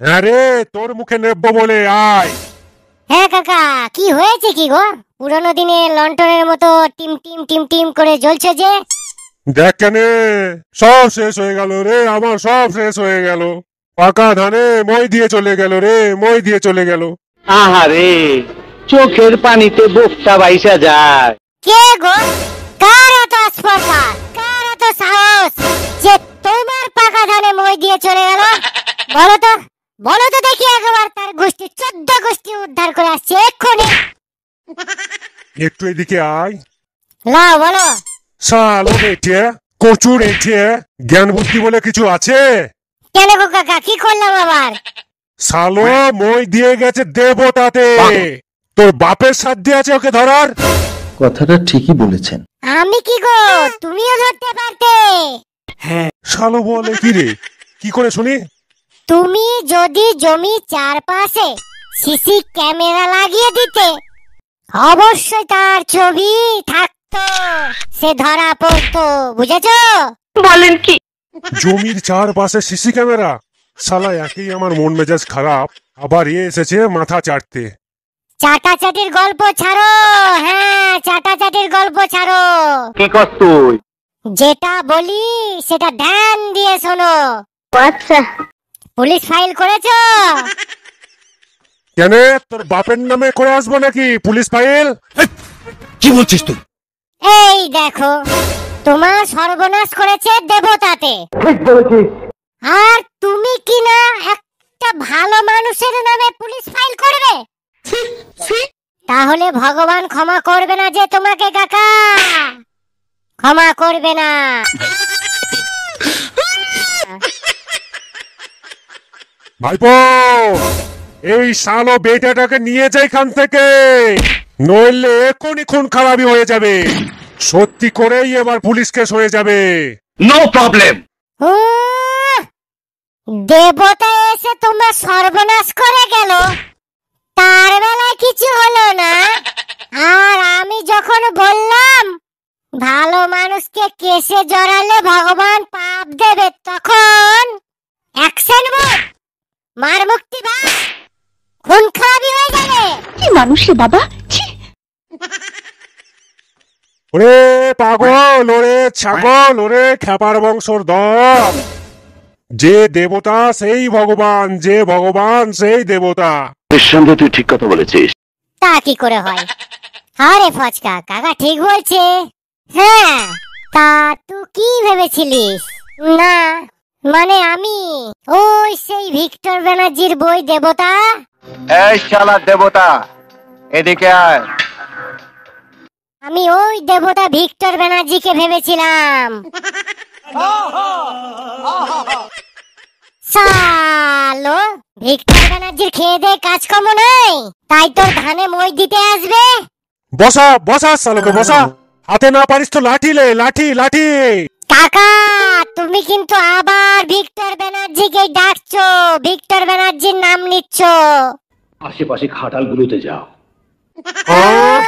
হ্যাঁ রে, তোর মুখে নেবো বলে আয়। হ্যাঁ কাকা, কি হয়েছে কি গো? পুরনো দিনে লন্ঠনের মতো টিম টিম টিম টিম করে জ্বলছে যে। দেখ কেনে, সব শেষ হয়ে গেল রে, আমার সব শেষ হয়ে গেল। পাকা ধানে মই দিয়ে চলে গেল রে, মই দিয়ে চলে গেল। আহারে, চোখের পানিতে বোকটা বাইসা যায়। কে গো? কার এত স্পর্ধা, কার এত সাহস যে তোমার পাকা ধানে মই দিয়ে চলে গেল? বলো তো, বলো তো দেখি একবার তার গোষ্ঠী 14 গোষ্ঠী উদ্ধার করে আসছে এক্ষুনি। একটু এদিকে আয়। লাও বলো। শালো বেটে, কচুর এঠে, জ্ঞান বুদ্ধি বলে কিছু আছে? কেন গো কাকা, কি করলাম আবার? শালো মই দিয়ে গেছে দেবতাতে, তোর বাপের সাধ্য আছে ওকে ধরার? কথাটা ঠিকই বলেছেন। আমি কি গো, তুমিও ধরতে পারতে। শালো বলে কি রে, কি করে শুনি? তুমি যদি জমি চারপাশে সিসি ক্যামেরা লাগিয়ে দিতে, অবশ্যই তার ছবি থাকতো, সে ধরা পড়তো, বুঝেছো? বলেন কি? জমির চারপাশে সিসি ক্যামেরা? শালা একই আমার মন মেজাজ খারাপ, আবার এ এসেছে মাথা চাটতে। চাটাচাটির গল্প ছাড়ো, হ্যাঁ চাটাচাটির গল্প ছাড়ো। কি কর তুই? যেটা বলি সেটা ধ্যান দিয়ে শোনো। আচ্ছা, পুলিশ ফাইল করেছো? কেন, তোর বাপের নামে করে আসবো নাকি পুলিশ ফাইল? কি বলছিস তুই? এই দেখো, তোমার সর্বনাশ করেছে দেবতাতে, ঠিক বলেছিস। আর তুমি কি না একটা ভালো মানুষের নামে পুলিশ ফাইল করবে? তাহলে ভগবান ক্ষমা করবে না যে তোমাকে কাকা, ক্ষমা করবে না। ভাইপো, এই শালো বেটাটাকে নিয়ে যাই এখান থেকে, নইলে এখনই খুন খারাপি হয়ে যাবে। সত্যি করেই এবার পুলিশ কেস হয়ে যাবে। No problem. দেবতা এসে তোমার সর্বনাশ করে গেল, তার বেলায় কিছু হলো না, আর আমি যখন বললাম ভালো মানুষকে কেসে জড়ালে ভগবান পাপ দেবে, তখন অ্যাকশন মোড, মার মুক্তি বা খুন খারাপি হয়ে যাবে। কি মানুষ রে বাবা! ওরে পাগল, ওরে ছাগল, ওরে খেপার বংশর দল, যে দেবতা সেই ভগবান, যে ভগবান সেই দেবতা। নিঃসন্দেহে তুই ঠিক কথা বলেছিস। তা কি করে হয়? আরে ফচকা, কাকা ঠিক বলছে। হ্যাঁ, তা তুই কি ভেবেছিলিস? না মানে আমি ওই সেই ভিক্টর ব্যানার্জির বই দেবতা। এই শালা দেবতা, এদিকে আয়। আমি ওই দেবতা ভিক্টর ব্যানার্জিকে ভেবেছিলাম। সালো, ভিক্টর ব্যানার্জির খেয়ে দে কাজকর্ম নাই, তাই তোর ধানে মই দিতে আসবে। বসা বসা শালোকে বসা, হাতে না পারিস তো লাঠি লে, লাঠি লাঠি। কাকা, তুমি কিন্তু আবার ভিক্টর ব্যানার্জিকে ডাকছো, ভিক্টর ব্যানার্জির নাম নিচ্ছ। আশেপাশে খাটালগুলোতে যাও। আহ!